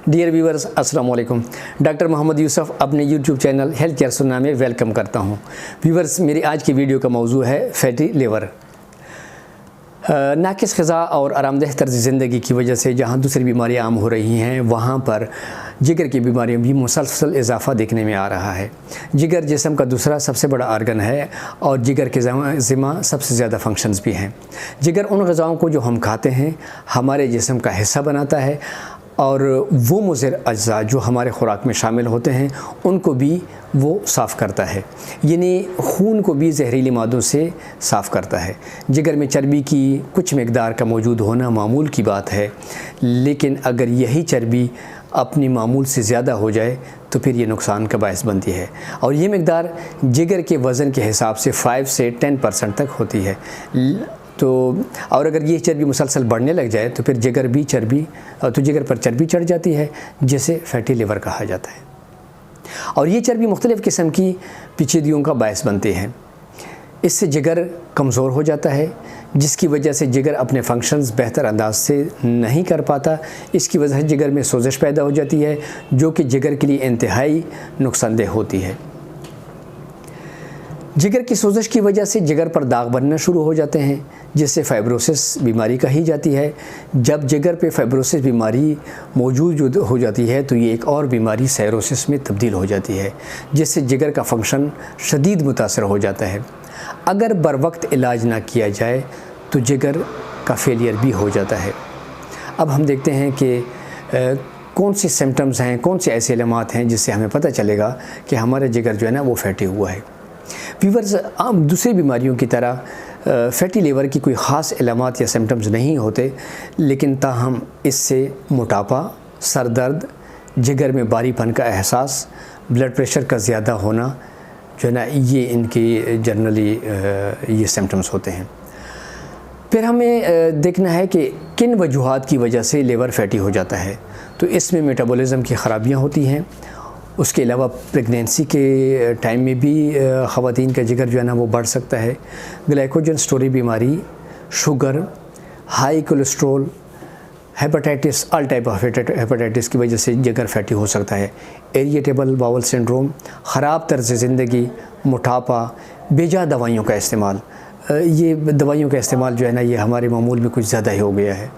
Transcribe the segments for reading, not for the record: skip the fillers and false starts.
Dear viewers अस्सलाम वालेकुम। Doctor Mohammad Yusuf अपने यूट्यूब चैनल हेल्थ केयर सुन्ना में वेलकम करता हूं। व्यूवर्स, मेरी आज की वीडियो का मौजू है फैटी लिवर। नाकिस ग़िज़ा और आरामदेह तर्ज़ ज़िंदगी की वजह से जहां दूसरी बीमारियां आम हो रही हैं, वहां पर जिगर की बीमारियों में भी मुसलसल इजाफ़ा देखने में आ रहा है। जिगर जिस्म का दूसरा सबसे बड़ा आर्गन है और जिगर के ज़िम्मा सबसे ज़्यादा फंक्शंस भी हैं। जिगर उन ग़िज़ाओं को जो हम खाते हैं हमारे जिस्म का हिस्सा बनाता है और वो मुज़र अज्जा जो हमारे ख़ुराक में शामिल होते हैं उनको भी वो साफ़ करता है, यानी खून को भी जहरीली मादों से साफ़ करता है। जिगर में चर्बी की कुछ मकदार का मौजूद होना मामूल की बात है, लेकिन अगर यही चर्बी अपनी मामूल से ज़्यादा हो जाए तो फिर ये नुकसान का बायस बनती है और ये मकदार जिगर के वज़न के हिसाब से 5 से 10% तक होती है। तो और अगर ये चर्बी मुसलसल बढ़ने लग जाए तो फिर जिगर पर चर्बी चढ़ जाती है, जिसे फैटी लिवर कहा जाता है। और ये चर्बी मुख्तलिफ़ किस्म की पेचीदगियों का बायस बनती है। इससे जिगर कमज़ोर हो जाता है, जिसकी वजह से जिगर अपने फंक्शंस बेहतर अंदाज से नहीं कर पाता। इसकी वजह से जिगर में सोजिश पैदा हो जाती है, जो कि जिगर के लिए इंतहाई नुकसानदेह होती है। जिगर की सोजिश की वजह से जिगर पर दाग बनना शुरू हो जाते हैं, जिससे फाइब्रोसिस बीमारी कही जाती है। जब जिगर पे फाइब्रोसिस बीमारी मौजूद हो जाती है तो ये एक और बीमारी सायरोसिस में तब्दील हो जाती है, जिससे जिगर का फंक्शन शदीद मुतासर हो जाता है। अगर बर वक्त इलाज ना किया जाए तो जिगर का फेलियर भी हो जाता है। अब हम देखते हैं कि कौन सी सिम्टम्स हैं, कौन से ऐसे अलामात हैं जिससे हमें पता चलेगा कि हमारा जिगर जो है ना वो फैटी हुआ है। व्यूअर्स, आम दूसरी बीमारियों की तरह फैटी लिवर की कोई ख़ास अलामात या सिम्टम्स नहीं होते, लेकिन ताहम इससे मोटापा, सर दर्द, जिगर में भारीपन का एहसास, ब्लड प्रेशर का ज़्यादा होना जो है ना, ये इनकी जनरली ये सिम्टम्स होते हैं। फिर हमें देखना है कि किन वजूहात की वजह से लिवर फैटी हो जाता है। तो इसमें मेटाबॉलिज़्म की ख़राबियाँ होती हैं। उसके अलावा प्रेगनेंसी के टाइम में भी ख़वातीन का जिगर जो है ना वो बढ़ सकता है। ग्लाइकोजन स्टोरेज बीमारी, sugar, high cholesterol, hepatitis, all type of hepatitis की वजह से जिगर फैटी हो सकता है। इरिटेबल बाउल सिंड्रोम, ख़राब तर्ज़ ज़िंदगी, मोटापा, बेजा दवाइयों का इस्तेमाल, ये दवाइयों का इस्तेमाल जो है ना ये हमारे मामूल में कुछ ज़्यादा ही हो गया है।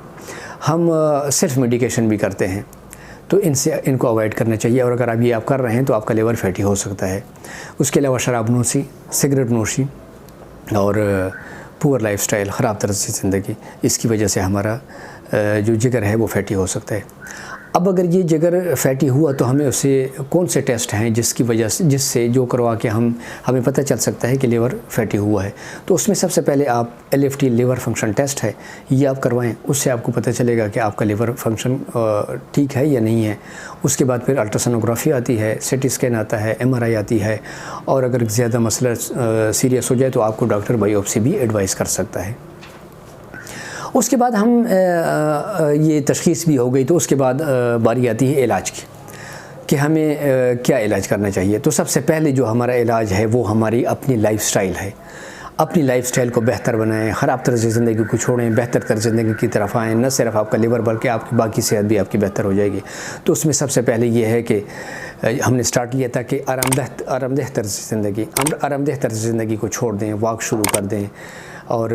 हम सिर्फ मेडिकेशन भी करते हैं, तो इनको अवॉइड करना चाहिए। और अगर आप कर रहे हैं तो आपका लिवर फैटी हो सकता है। उसके अलावा शराब नोशी, सिगरेट नोशी और पुअर लाइफस्टाइल, ख़राब तर्ज़ ज़िंदगी, इसकी वजह से हमारा जो जिगर है वो फैटी हो सकता है। अब अगर ये जिगर फैटी हुआ तो हमें उससे कौन से टेस्ट हैं जिससे जो करवा के हमें पता चल सकता है कि लिवर फैटी हुआ है। तो उसमें सबसे पहले आप LFT लिवर फंक्शन टेस्ट है, ये आप करवाएं। उससे आपको पता चलेगा कि आपका लिवर फंक्शन ठीक है या नहीं है। उसके बाद फिर अल्ट्रासोनोग्राफी आती है, CT स्कैन आता है, MRI आती है, और अगर ज़्यादा मसला सीरियस हो जाए तो आपको डॉक्टर बायोप्सी भी एडवाइस कर सकता है। उसके बाद हम ये तशख़ीस भी हो गई तो उसके बाद बारी आती है इलाज की कि हमें क्या इलाज करना चाहिए। तो सबसे पहले जो हमारा इलाज है वो हमारी अपनी लाइफस्टाइल है। अपनी लाइफस्टाइल को बेहतर बनाएं, ख़राब तर्ज़ ज़िंदगी को छोड़ें, बेहतर तर्ज़ ज़िंदगी की तरफ आएँ। न सिर्फ आपका लिवर बल्कि आपकी बाकी सेहत भी आपकी बेहतर हो जाएगी। तो उसमें सबसे पहले ये है कि हमने स्टार्ट लिया था कि आरामदेह तर्ज़ ज़िंदगी को छोड़ दें, वॉक शुरू कर दें और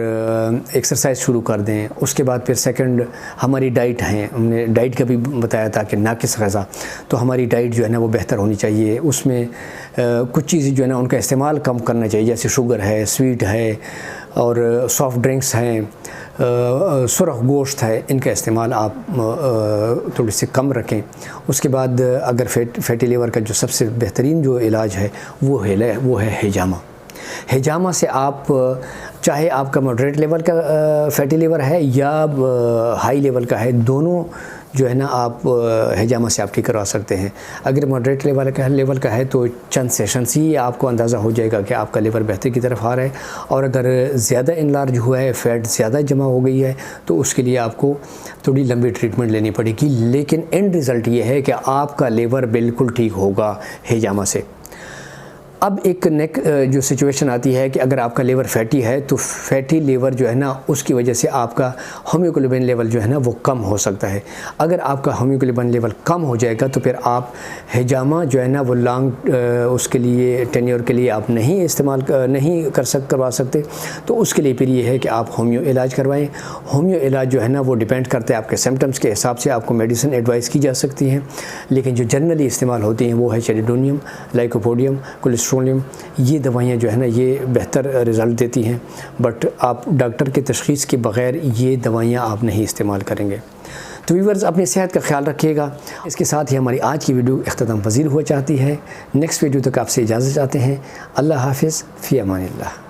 एक्सरसाइज शुरू कर दें। उसके बाद फिर सेकंड हमारी डाइट है, हमने डाइट का भी बताया था कि नाकिस ग़िज़ा, तो हमारी डाइट जो है ना वो बेहतर होनी चाहिए। उसमें कुछ चीज़ें जो है ना उनका इस्तेमाल कम करना चाहिए, जैसे शुगर है, स्वीट है और सॉफ़्ट ड्रिंक्स हैं, सुरख गोश्त है, इनका इस्तेमाल आप थोड़ी सी कम रखें। उसके बाद अगर फैटी लिवर का जो सबसे बेहतरीन जो इलाज है वो है हिजामा। हिजामा से आप चाहे आपका मॉडरेट लेवल का फैटी लिवर है या हाई लेवल का है, दोनों जो है ना आप हिजामा से आप ठीक करवा सकते हैं। अगर मॉडरेट लेवल का है तो चंद सेशंस ही आपको अंदाज़ा हो जाएगा कि आपका लिवर बेहतर की तरफ आ रहा है। और अगर ज़्यादा इनलार्ज हुआ है, फ़ैट ज़्यादा जमा हो गई है, तो उसके लिए आपको थोड़ी लंबी ट्रीटमेंट लेनी पड़ेगी। लेकिन एंड रिज़ल्ट ये है कि आपका लिवर बिल्कुल ठीक होगा हिजामा से। اب ایک جو سچویشن آتی ہے کہ اگر آپ کا لیور فیٹی ہے تو فیٹی لیور جو ہے نا اس کی وجہ سے آپ کا ہیموگلوبن لیول جو ہے نا وہ کم ہو سکتا ہے۔ اگر آپ کا ہیموگلوبن لیول کم ہو جائے گا تو پھر آپ ہجامہ جو ہے نا وہ لانگ اس کے لیے ٹینیور کے لیے آپ نہیں استعمال نہیں کروا سکتے، تو اس کے لیے پھر یہ ہے کہ آپ ہومیو علاج کروائیں۔ ہومیو علاج جو ہے نا وہ ڈیپینڈ کرتا ہے آپ کے سمٹمز کے حساب سے آپ کو میڈیسن ایڈوائز کی جا سکتی ہیں، لیکن جو جنرلی استعمال ہوتی ہیں وہ ہے چیلیڈونیم، لائکوپوڈیم، کولیسٹرولیم۔ یہ دوائیاں جو ہے نا یہ بہتر رزلٹ دیتی ہیں، بٹ آپ ڈاکٹر کی تشخیص کے بغیر یہ دوائیاں آپ نہیں استعمال کریں گے۔ تو ویورز اپنی صحت کا خیال رکھیے گا۔ اس کے ساتھ ہی ہماری آج کی ویڈیو اختتام پذیر ہوا چاہتی ہے۔ نیکسٹ ویڈیو تک آپ سے اجازت چاہتے ہیں۔ اللہ حافظ، فی امان اللہ۔